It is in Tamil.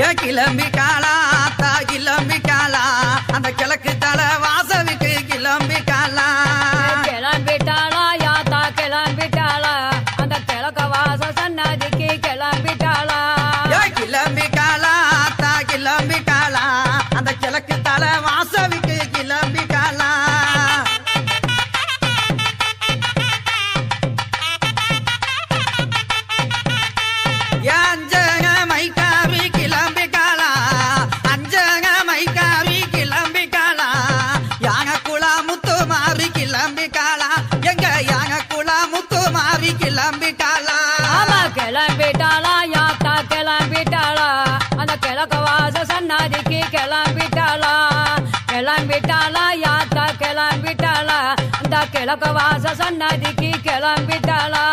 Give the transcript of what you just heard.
ஏ கிளம்பிட்டாளா ஆத்தா கிளம்பிட்டாளா அந்த கிழக்கு தலை வாசலுக்கு கிளம்பிட்டாளா கிளம்பிட்டாளா யாத்தா கிளம்பிட்டாளா அந்த கிழக்க வாச சன்னதிக்கு கிளம்பிட்டாளா ஏ கிளம்பிட்டாளா ஆத்தா கிளம்பிட்டாளா அந்த கிழக்கு தலை வாசலுக்கு கிளம்பிட்டாளா அஞ்சக மைக்காவி கிளம்பிட்டாளா அஞ்சக மைக்காவி கிளம்பிட்டாளா யாக குளா முத்து மாறி கிளம்பிட்டாளா எங்க யாக குளா முத்து மாறி கிளம்பிட்டாளா ஆமா கிளம்பிட்டாளா யாத்தா கிளம்பிட்டாளா அந்த கிழக்க வாச சன்னதிக்கு கிளம்பிட்டாளா கிளம்பிட்டாளா யாத்தா கிளம்பிட்டாளா அந்த கிழக்க வாச சன்னதிக்கு கிளம்பிட்டாளா